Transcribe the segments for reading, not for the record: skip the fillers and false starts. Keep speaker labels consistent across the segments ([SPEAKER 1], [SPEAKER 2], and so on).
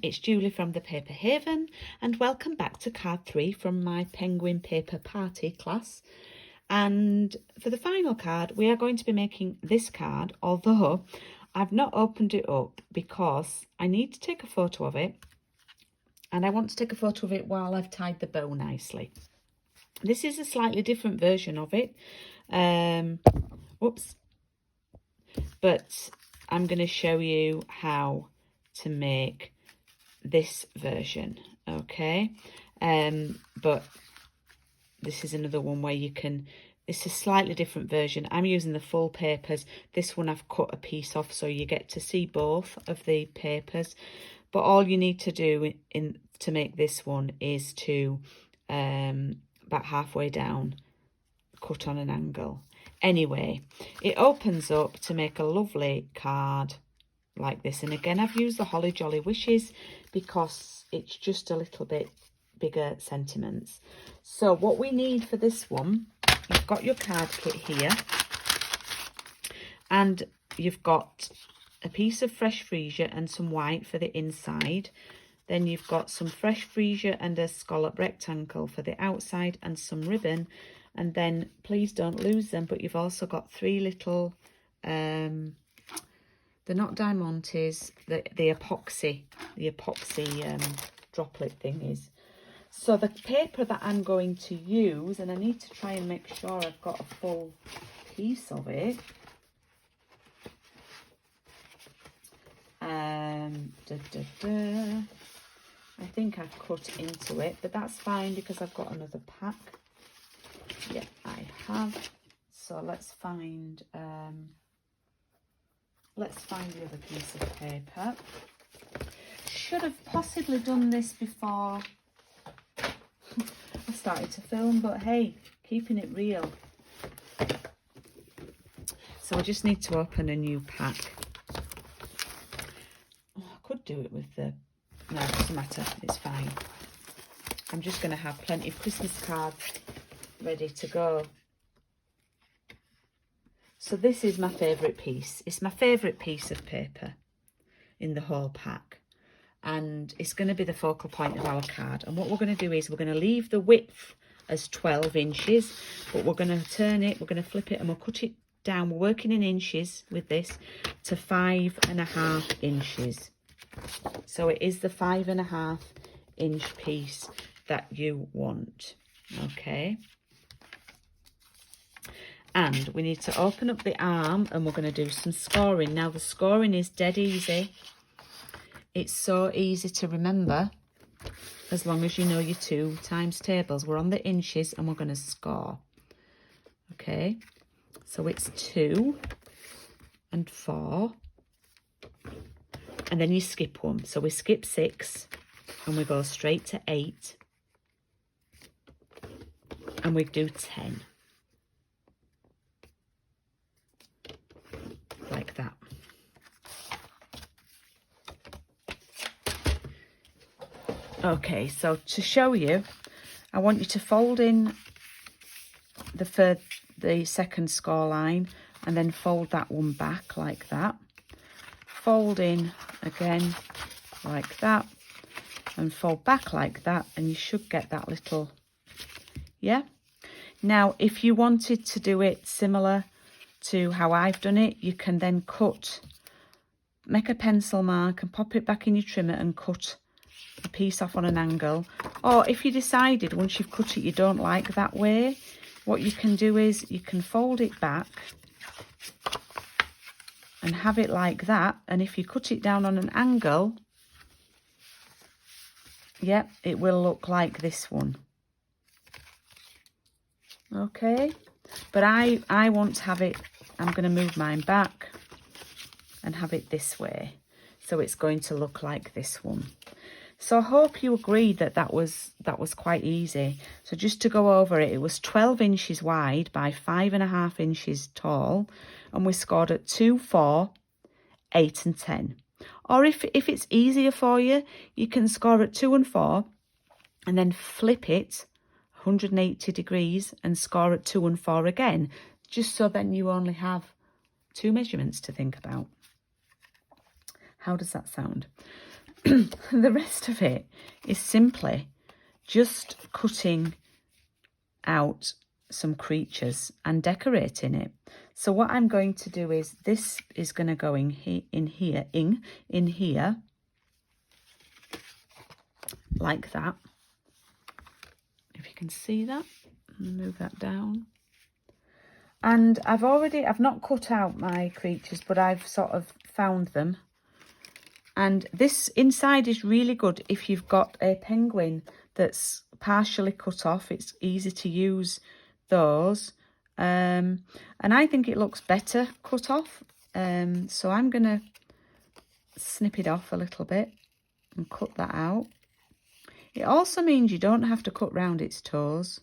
[SPEAKER 1] it's Julie from the Paper Haven, and welcome back to card 3 from my Penguin Paper Party class. And for the final card, we are going to be making this card, although I've not opened it up because I need to take a photo of it, and I want to take a photo of it while I've tied the bow nicely. This is a slightly different version of it. But I'm going to show you how to make this version, okay? But this is another one where you can, it's a slightly different version. I'm using the full papers. This one I've cut a piece off so you get to see both of the papers. But all you need to do to make this one is to about halfway down cut on an angle. Anyway, it opens up to make a lovely card like this. And again, I've used the Holly Jolly Wishes because it's just a little bit bigger sentiments. So what we need for this one, you've got your card kit here, and you've got a piece of fresh freesia and some white for the inside. Then you've got some fresh freesia and a scallop rectangle for the outside and some ribbon. And then please don't lose them, but you've also got 3 little, they're not diamantes, the epoxy droplet thingies. So the paper that I'm going to use, and I need to try and make sure I've got a full piece of it. I think I've cut into it, but that's fine because I've got another pack. Yeah, I have. So let's find the other piece of paper. Should have possibly done this before I started to film, but hey, keeping it real. So I just need to open a new pack. Oh, I could do it with the, no, it doesn't matter, it's fine. I'm just going to have plenty of Christmas cards ready to go. So this is my favourite piece. It's my favourite piece of paper in the whole pack, and it's going to be the focal point of our card. And what we're going to do is we're going to leave the width as 12 inches, but we're going to turn it, we're going to flip it, and we'll cut it down. We're working in inches with this to 5.5 inches. So it is the 5.5 inch piece that you want, okay? And we need to open up the arm, and we're going to do some scoring. Now the scoring is dead easy. It's so easy to remember as long as you know your 2 times tables. We're on the inches and we're going to score. Okay, so it's 2 and 4. And then you skip 1. So we skip 6 and we go straight to 8. And we do 10. Like that. Okay, so to show you, I want you to fold in the second score line and then fold that one back like that. Fold in again like that and fold back like that, and you should get that little, yeah. Now if you wanted to do it similar to how I've done it, you can then cut, make a pencil mark and pop it back in your trimmer and cut a piece off on an angle. Or if you decided once you've cut it you don't like that way, what you can do is you can fold it back and have it like that, and if you cut it down on an angle, yeah, it will look like this one. Okay, but I want to have it, I'm going to move mine back and have it this way, so it's going to look like this one. So I hope you agree that that was quite easy. So just to go over it, it was 12 inches wide by 5.5 inches tall, and we scored at 2, 4, 8 and 10. Or if it's easier for you, you can score at 2 and 4 and then flip it 180 degrees and score at 2 and 4 again, just so then you only have 2 measurements to think about. How does that sound? the rest of it is simply just cutting out some creatures and decorating it. So what I'm going to do is, this is going to go in here, like that. If you can see that, move that down. And I've not cut out my creatures, but I've sort of found them. And this inside is really good if you've got a penguin that's partially cut off. It's easy to use those. And I think it looks better cut off. So I'm going to snip it off a little bit and cut that out. It also means you don't have to cut round its toes.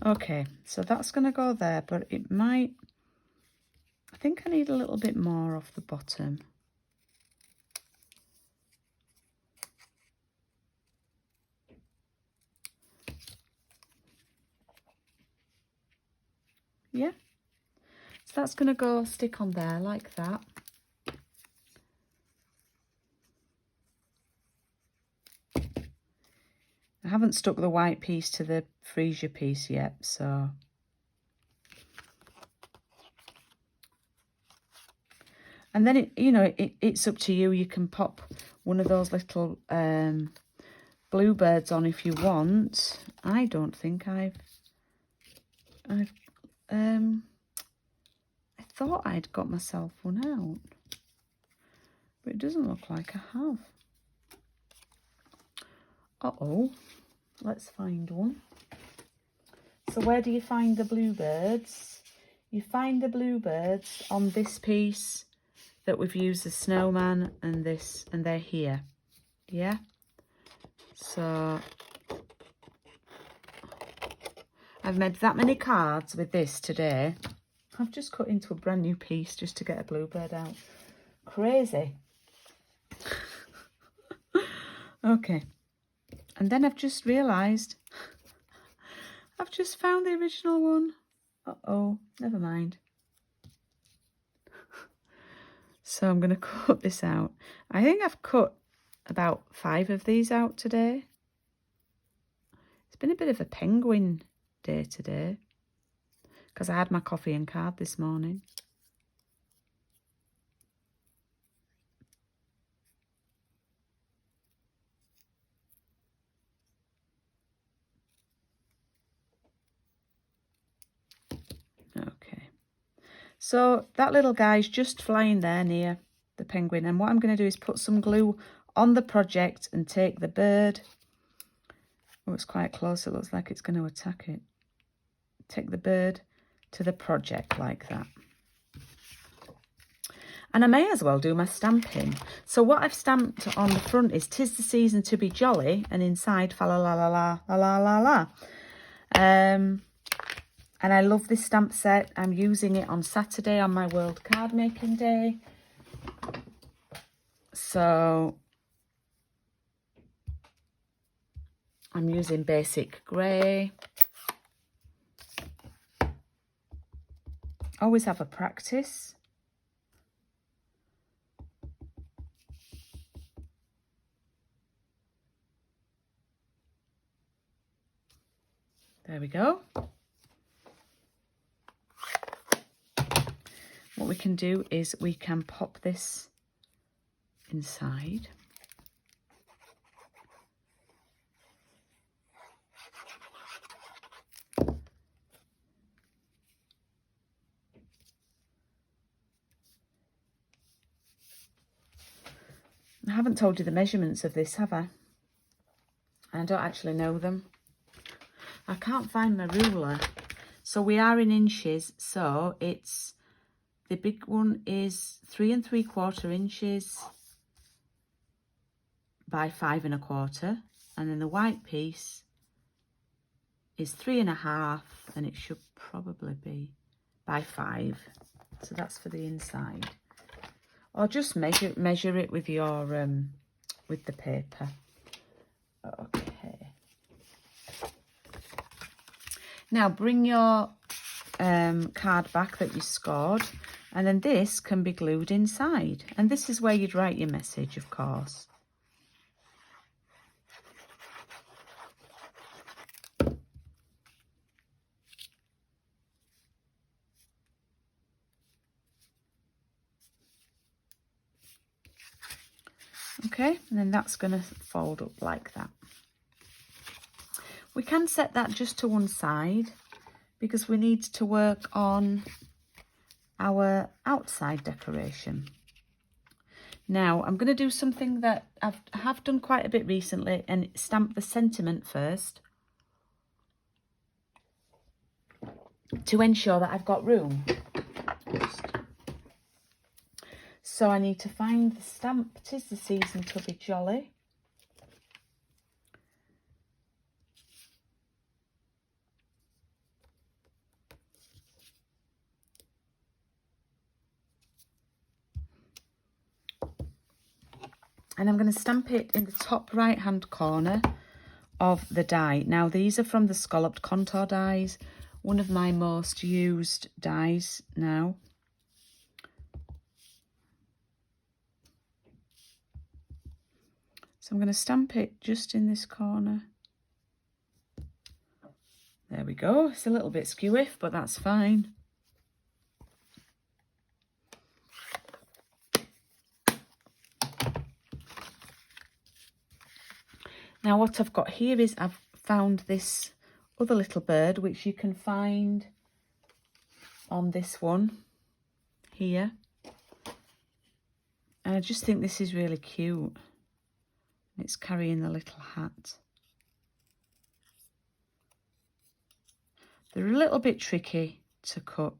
[SPEAKER 1] Okay, so that's going to go there, but it might, I think I need a little bit more off the bottom. Yeah, so that's going to go stick on there like that. I haven't stuck the white piece to the freezer piece yet, so. And then it's up to you. You can pop one of those little bluebirds on if you want. I don't think I thought I'd got myself one out, but it doesn't look like I have. Uh-oh, let's find one. So where do you find the bluebirds? You find the bluebirds on this piece that we've used, the snowman and this, and they're here. Yeah? So I've made that many cards with this today. I've just cut into a brand new piece just to get a bluebird out. Crazy. Okay. And then I've just realised I've just found the original one. Uh-oh, never mind. So I'm going to cut this out. I think I've cut about 5 of these out today. It's been a bit of a penguin day today because I had my coffee and card this morning. Okay, so that little guy's just flying there near the penguin, and what I'm going to do is put some glue on the project and take the bird. Oh, it's quite close. It looks like it's going to attack it. Take the bird to the project like that. And I may as well do my stamping. So what I've stamped on the front is "'Tis the season to be jolly," and inside fa la la la la la la la la. And I love this stamp set. I'm using it on Saturday on my World Card Making Day. So I'm using basic grey. Always have a practice. There we go. What we can do is we can pop this inside. I haven't told you the measurements of this, have I? I don't actually know them. I can't find my ruler. So we are in inches, so it's The big one is 3 3/4 inches by 5 1/4, and then the white piece is 3 1/2, and it should probably be by 5. So that's for the inside. Or just measure it with your with the paper. Okay. Now bring your card back that you scored, and then this can be glued inside, and this is where you'd write your message, of course. Okay, and then that's going to fold up like that. We can set that just to one side because we need to work on our outside decoration. Now I'm going to do something that I have done quite a bit recently, and stamp the sentiment first to ensure that I've got room. So I need to find the stamp. 'Tis the season to be jolly. And I'm going to stamp it in the top right hand corner of the die. Now these are from the Scalloped Contour dies, one of my most used dies now. So I'm going to stamp it just in this corner. There we go. It's a little bit skewy, but that's fine. Now what I've got here is I've found this other little bird, which you can find on this one here. And I just think this is really cute. It's carrying the little hat. They're a little bit tricky to cut.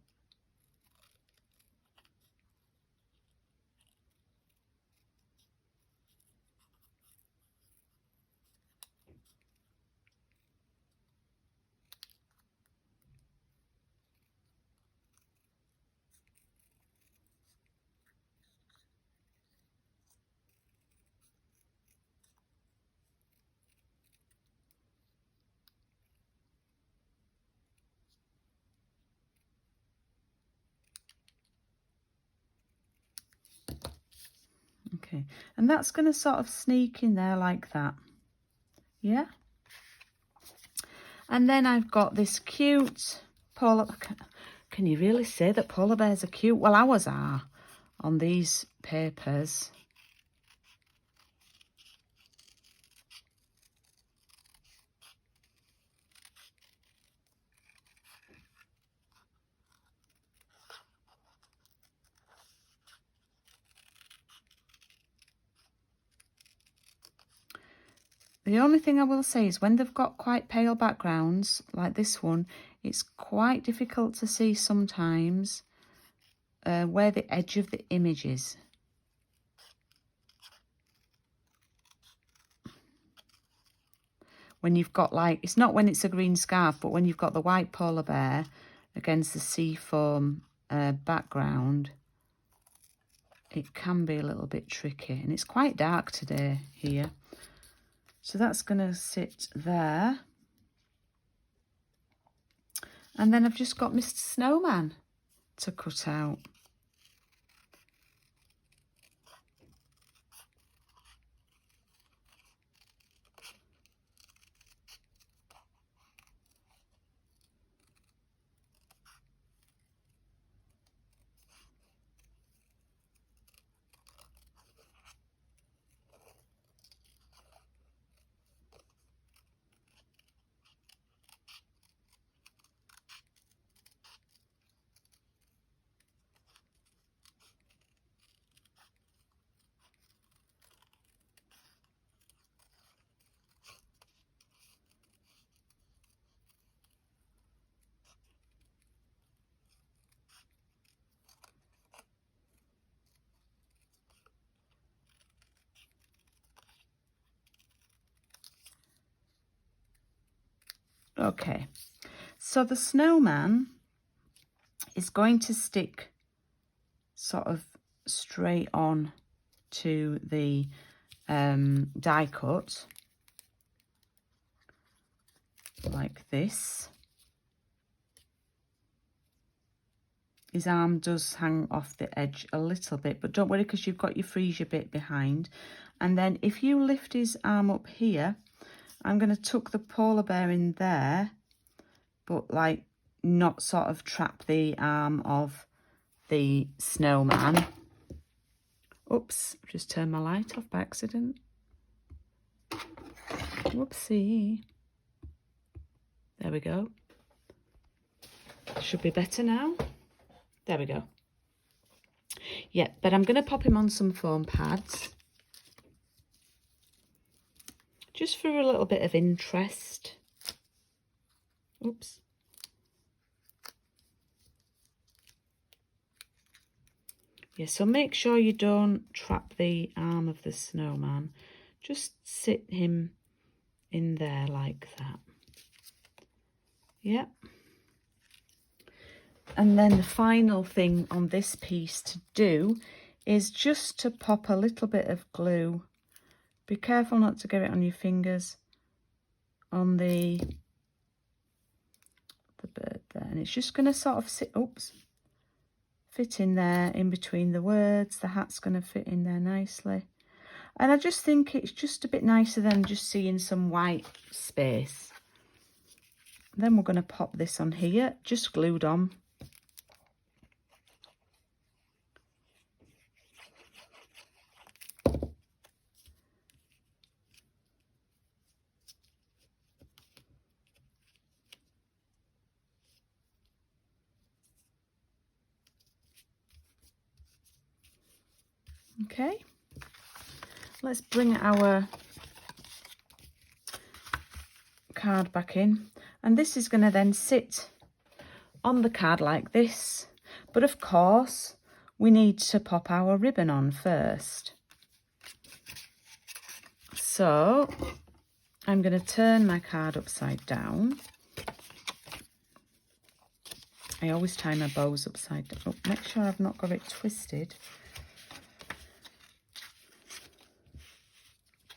[SPEAKER 1] Okay, and that's going to sort of sneak in there like that. Yeah. And then I've got this cute polar... Can you really say that polar bears are cute? Well, ours are on these papers. The only thing I will say is when they've got quite pale backgrounds, like this one, it's quite difficult to see sometimes where the edge of the image is. When you've got like, it's not when it's a green scarf, but when you've got the white polar bear against the seafoam background, it can be a little bit tricky. And it's quite dark today here. So that's going to sit there. And then I've just got Mr. Snowman to cut out. Okay, so the snowman is going to stick sort of straight on to the die cut like this. His arm does hang off the edge a little bit, but don't worry because you've got your freesia bit behind. And then if you lift his arm up here, I'm going to tuck the polar bear in there, but like not sort of trap the arm of the snowman. Oops, I've just turned my light off by accident. Whoopsie. There we go. Should be better now. There we go. Yeah, but I'm going to pop him on some foam pads. Just for a little bit of interest. Oops. Yeah, so make sure you don't trap the arm of the snowman. Just sit him in there like that. Yep. And then the final thing on this piece to do is just to pop a little bit of glue. Be careful not to get it on your fingers on the bird there. And it's just going to sort of sit, oops, fit in there in between the words. The hat's going to fit in there nicely. And I just think it's just a bit nicer than just seeing some white space. Then we're going to pop this on here, just glued on. Okay, let's bring our card back in, and this is going to then sit on the card like this, but of course we need to pop our ribbon on first. So I'm going to turn my card upside down. I always tie my bows upside down. Oh, make sure I've not got it twisted.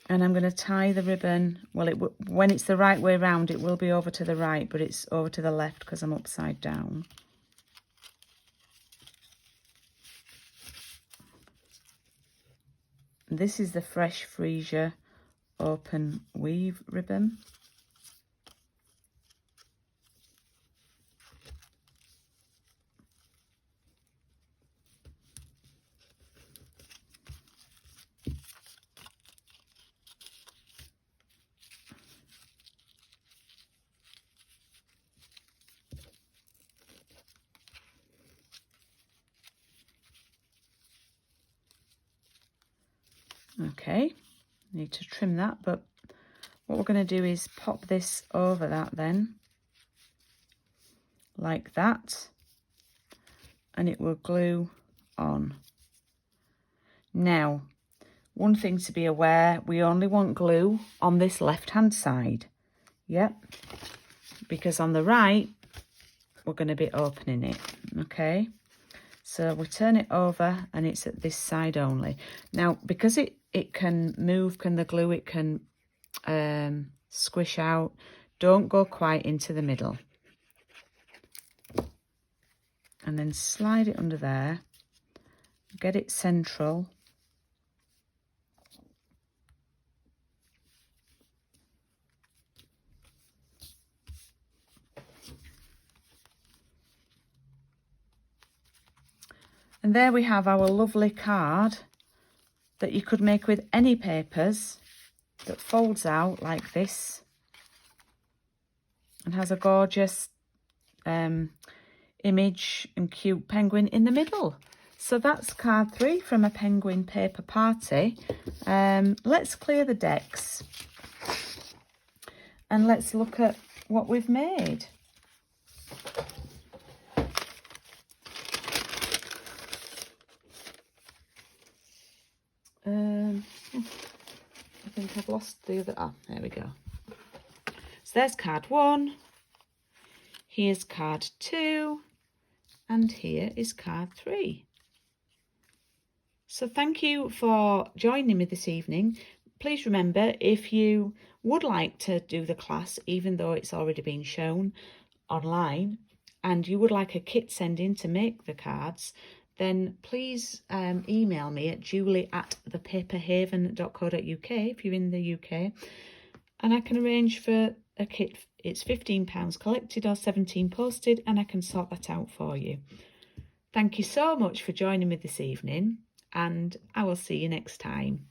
[SPEAKER 1] And I'm going to tie the ribbon, well, when it's the right way round, it will be over to the right, but it's over to the left because I'm upside down. This is the Fresh Freesia Open Weave ribbon. Okay, need to trim that, but what we're going to do is pop this over that then, like that, and it will glue on. Now, one thing to be aware, we only want glue on this left-hand side, yep, because on the right, we're going to be opening it, okay? So we turn it over and it's at this side only. Now, because it can move, the glue, it can squish out, don't go quite into the middle. And then slide it under there, get it central. And there we have our lovely card that you could make with any papers, that folds out like this and has a gorgeous image and cute penguin in the middle. So that's card 3 from a penguin paper party. Let's clear the decks and let's look at what we've made. I think I've lost the other, there we go. So there's card 1, Here's card 2, and here is card 3. So thank you for joining me this evening. Please remember, if you would like to do the class, even though it's already been shown online, and you would like a kit sending to make the cards, then please email me at julie@thepaperhaven.co.uk if you're in the UK, and I can arrange for a kit. It's £15 collected or £17 posted, and I can sort that out for you. Thank you so much for joining me this evening, and I will see you next time.